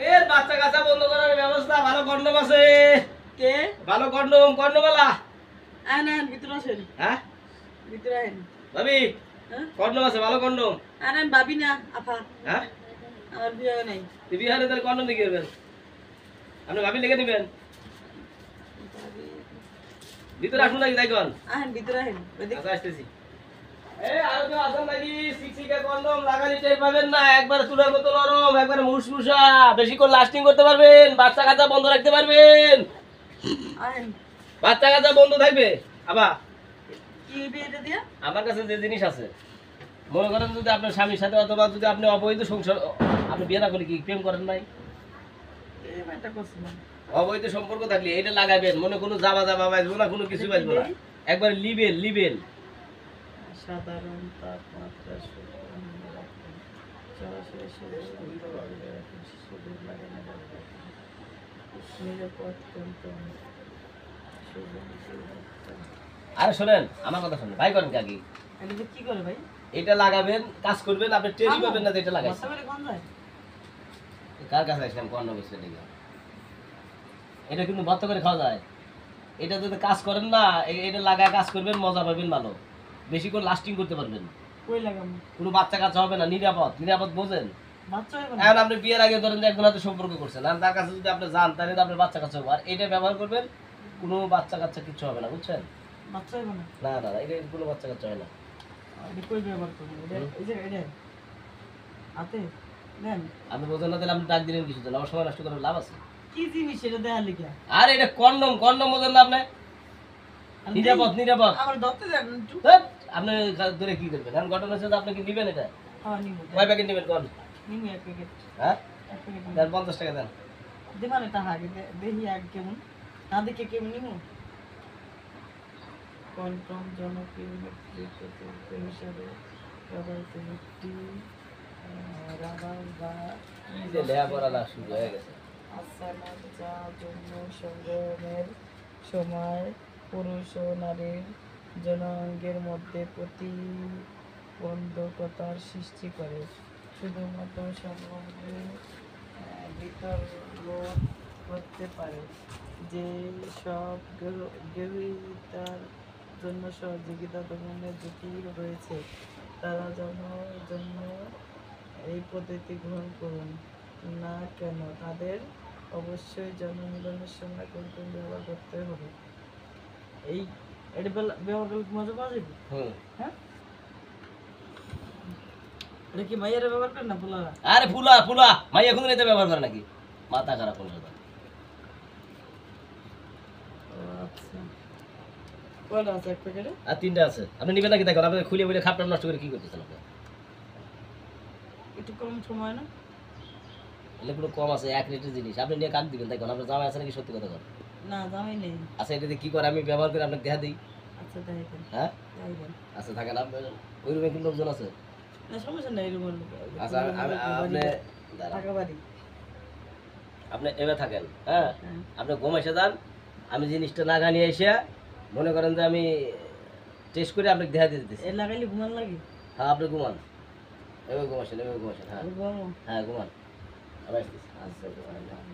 এর বাচ্চা কাচ্চা বন্ধ করার ব্যবস্থা ভালো কন্ডম আছে। কে ভালো কন্ডম কন্ডমওয়ালা। আন ভিতরে আসেন। হ্যাঁ ভিতরে আহেন। ভাবি হ্যাঁ কন্ডম আছে ভালো কন্ডম। আন ভাবি না আপা। হ্যাঁ আমার বিয়ে হয় নাই। বিহারে তাহলে কন্ডম দিয়ে করবেন আপনি ভাবি লিখে দিবেন। ভিতরে আসুন নাকি দেখুন। আহেন ভিতরে আহেন। আচ্ছা আসতেছি। আর কেউ আসেন নাকি? সিক্সিকা কন্ডম লাগালি টের পাবেন না, একবার চুলার মতো নরম, একবার মুসমুসা, বেশিক্ষণ লাস্টিং করতে পারবেন, বাচ্চা কাচ্চা বন্ধ রাখতে পারবেন। আহেন। বাচ্চা কাচ্চা বন্ধ থাকবে। আবার কি বিয়েটা দিয়া? আমার কাছে যে জিনিস আছে, মনে করেন যদি আপনার স্বামীর সাথে অথবা যদি আপনি অবৈধ সংসার, আপনি বিয়ে না করে কি প্রেম করেন নাই? এটা করছিলাম। অবৈধ সম্পর্ক থাকলে এটা লাগাবেন, মনে কোনো জামা জামা বাজবো না, কোনো কিছু বাজবো না, একবার লিবেন লিবেন। সাধারণ তাপমাত্রা আরে শোনেন আমার কথা শোনেন, ভাই করেন কি? কি করে ভাই? এটা লাগাবেন, কাজ করবেন, আপনি টেরি পাবেন না যে এটা লাগাইছেন। কার কাছে আসলাম কর্ণ বসে লেগে? এটা কিন্তু ভর্তা করে খাওয়া যায়। এটা যদি কাজ করেন না, এটা লাগায় কাজ করবেন, মজা পাবেন ভালো, বেশি করে লাস্টিং করতে পারবেন। কই লাগাবো? কোনো বাচ্চা কাচ্চা হবে না, নিরাপদ নিরাপদ বোঝেন। বাচ্চা হবে না। এখন আপনি বিয়ের আগে ধরেন যে একজন হাতে সম্পর্ক করছেন, আর তার কাছে যদি আপনি যান তাহলে তো আপনার বাচ্চা কাচ্চা হবে। আর এটা ব্যবহার করবেন, কোনো বাচ্চা কাচ্চা কিছু হবে না, বুঝছেন? বাচ্চা হবে না। না না এটা কোনো বাচ্চা কাচ্চা হয় না। এটা কই ব্যবহার করব? এই যে এটা হাতে নেন। আপনি বোঝেন না, তাহলে আপনি ডাক দিলেন কিছু জন্য, আমার সময় নষ্ট করার লাভ আছে? কি জিনিস এটা দেখার লিখা? আর এটা কন্ডম, কন্ডম বোঝেন না আপনি? নিরাপদ নিরাপদ। আমার ধরতে দেন একটু। আপনি ধরে কি করবেন? এখন ঘটনা হচ্ছে যে আপনি কি নিবেন এটা? হ্যাঁ নিব। কয় প্যাকেট নেবেন কোন? নিব এক প্যাকেট। হ্যাঁ এক প্যাকেট। দেন 50 টাকা দেন। দেবানে টাকা আগে দেখি আগে কেমন। না দেখে কেমন নিব? কন্ট্রোল জনপ্রিয় ব্যক্তিগত হিসাবে ব্যবহৃত একটি রাবার বা এই যে লেখাপড়া শুরু হয়ে গেছে। আসানা যা যৌন সংগ্রহের সময় পুরুষ ও নারীর জনাঙ্গের মধ্যে প্রতিবন্ধকতার সৃষ্টি করে, শুধুমাত্র সংগ্রহে বিতর্ক করতে পারে। যে সব গ্রহীতার জন্য সহযোগিতা দমনের ঝুঁকি রয়েছে তারা জন্য এই পদ্ধতি গ্রহণ করুন না কেন তাদের অবশ্যই জনমিলনের সময় কন্ট্রোল ব্যবহার করতে হবে। এই এটা ব্যবহার করলে মজা পাওয়া যাবে। হ্যাঁ এটা কি মাইয়ারা ব্যবহার করে না ফুলারা? আরে ফুলা ফুলা মাইয়া এখন এটা ব্যবহার করে নাকি? মাথা খারাপ হয়ে যাবে। আচ্ছা কয়টা আছে এক প্যাকেটে? আর 3টা আছে। আপনি নেবেন নাকি দেখুন, আপনি খুলে খুলে খাপটা নষ্ট করে কি করতেছেন আপনি? একটু কম সময় না? এলে কোনো কম আছে, 1 রেটের জিনিস আপনি নিয়ে কাক দিবেন দেখুন, আপনার জামাই আছে নাকি? সত্যি কথা বলেন। না জামাই নেই। আচ্ছা এটা কি করে আমি ব্যবহার করে আপনাকে দেখা দিই? আচ্ছা তাই দেন। হ্যাঁ তাই দেন। আচ্ছা থাকেন, আপনার ওই রুমে কিন্তু লোকজন আছে? না সমস্যা নেই রুমের আচ্ছা আপনি টাকা বাড়ি আপনি এবার থাকেন। হ্যাঁ হ্যাঁ আপনি ঘুম এসে যান, আমি জিনিসটা না গানিয়ে এসে মনে করেন যে আমি টেস্ট করে আপনাকে দেখা দিয়ে দিতেছি। এ লাগাইলে ঘুমান লাগে? হ্যাঁ আপনি ঘুমান, এবার ঘুমাসেন এবার ঘুমাসেন। হ্যাঁ ঘুমাবো? হ্যাঁ ঘুমান, আবার আসতেছি। আচ্ছা ঘুমাইলাম।